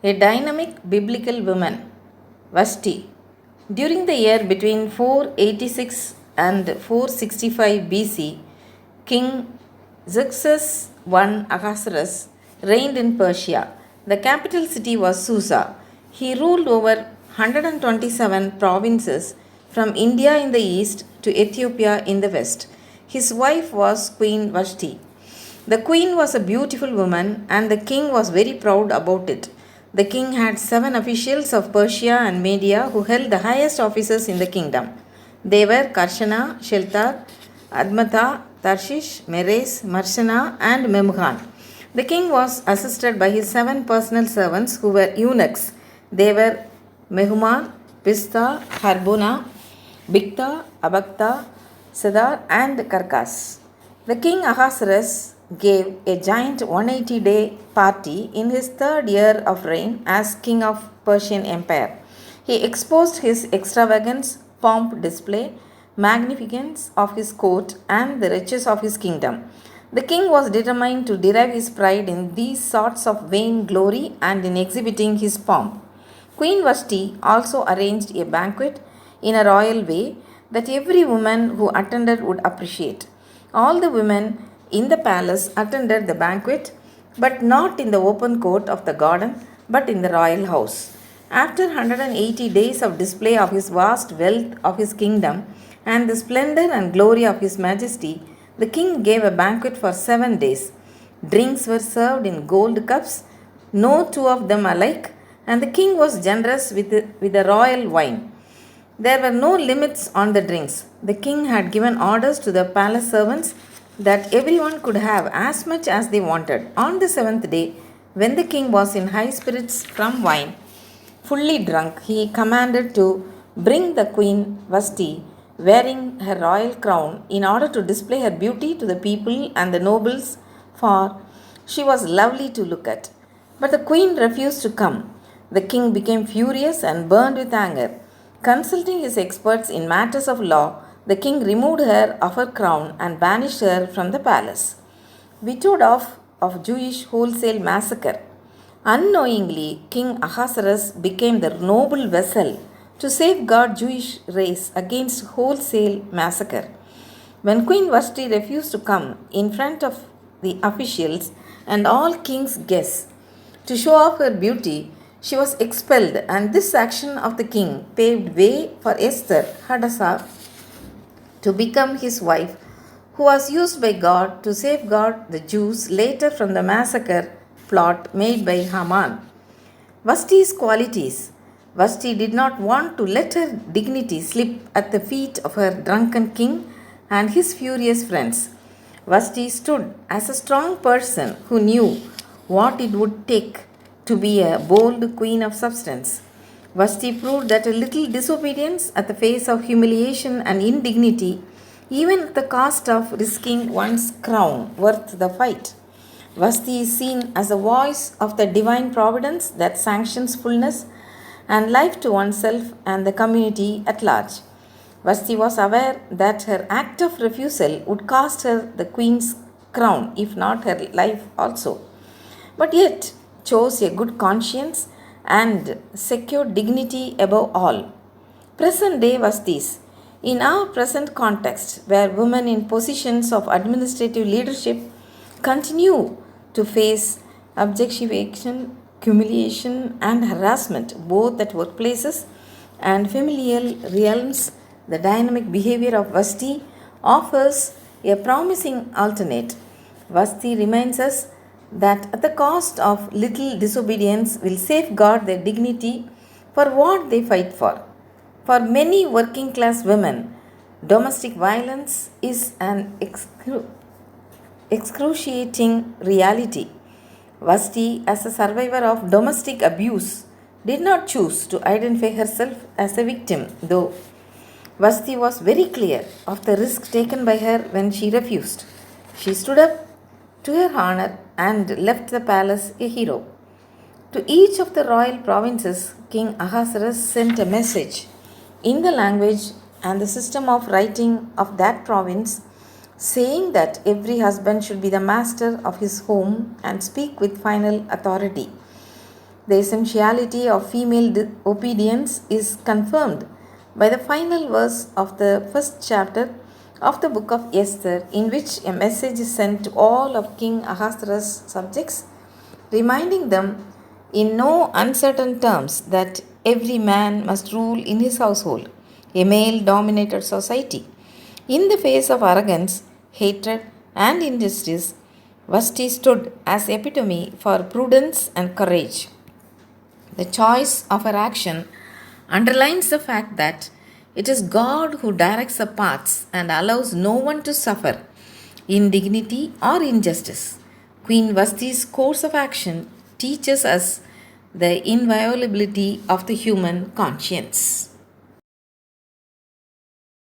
A dynamic biblical woman, Vashti. During the year between 486 and 465 BC, King Xerxes I Ahasuerus reigned in Persia. The capital city was Susa. He ruled over 127 provinces from India in the east to Ethiopia in the west. His wife was Queen Vashti. The queen was a beautiful woman, and the king was very proud about it. The king had 7 officials of Persia and Media who held the highest offices in the kingdom. They were Karshana, Sheltar, Admatha, Tarshish, Meres, Marsana, and Memghan. The king was assisted by his 7 personal servants who were eunuchs. They were Mehuman, Pista, Harbona, Bikta, Abakta, Sedar, and Karkas. The king Ahasuerus gave a giant 180-day party in his third year of reign as king of Persian Empire. He exposed his extravagance, pomp, display, magnificence of his court, and the riches of his kingdom. The king was determined to derive his pride in these sorts of vain glory and in exhibiting his pomp. Queen Vashti also arranged a banquet in a royal way that every woman who attended would appreciate. All the women in the palace attended the banquet, but not in the open court of the garden, but in the royal house. After 180 days of display of his vast wealth of his kingdom and the splendor and glory of his majesty, the king gave a banquet for 7 days. Drinks were served in gold cups, no two of them alike, and the king was generous with the royal wine. There were no limits on the drinks. The king had given orders to the palace servants that everyone could have as much as they wanted. On the 7th day, when the king was in high spirits from wine, fully drunk, he commanded to bring the queen Vashti, wearing her royal crown, in order to display her beauty to the people and the nobles, for she was lovely to look at. But the queen refused to come. The king became furious and burned with anger. Consulting his experts in matters of law, the king removed her of her crown and banished her from the palace. Vetoed off of Jewish wholesale massacre. Unknowingly, King Ahasuerus became the noble vessel to safeguard Jewish race against wholesale massacre. When Queen Vashti refused to come in front of the officials and all king's guests to show off her beauty, she was expelled, and this action of the king paved way for Esther, Hadassah, to become his wife, who was used by God to safeguard the Jews later from the massacre plot made by Haman. Vashti's qualities. Vashti did not want to let her dignity slip at the feet of her drunken king and his furious friends. Vashti stood as a strong person who knew what it would take to be a bold queen of substance. Vashti proved that a little disobedience at the face of humiliation and indignity, even at the cost of risking one's crown, worth the fight. Vashti is seen as a voice of the divine providence that sanctions fullness and life to oneself and the community at large. Vashti was aware that her act of refusal would cost her the queen's crown, if not her life also. But yet, chose a good conscience and secured dignity above all. Present day Vashtis. In our present context, where women in positions of administrative leadership continue to face objectification, humiliation, and harassment both at workplaces and familial realms, the dynamic behavior of Vashti offers a promising alternate. Vashti reminds us that at the cost of little disobedience will safeguard their dignity for what they fight for. For many working class women, domestic violence is an excruciating reality. Vashti, as a survivor of domestic abuse, did not choose to identify herself as a victim, though Vashti was very clear of the risk taken by her when she refused. She stood up to her honor and left the palace a hero. To each of the royal provinces, King Ahasuerus sent a message in the language and the system of writing of that province, saying that every husband should be the master of his home and speak with final authority. The essentiality of female obedience is confirmed by the final verse of the first chapter of the book of Esther, in which a message is sent to all of King Ahasuerus' subjects, reminding them in no uncertain terms that every man must rule in his household, a male dominated society. In the face of arrogance, hatred, and injustice, Vashti stood as epitome for prudence and courage. The choice of her action underlines the fact that it is God who directs the paths and allows no one to suffer indignity or injustice. Queen Vashti's course of action teaches us the inviolability of the human conscience.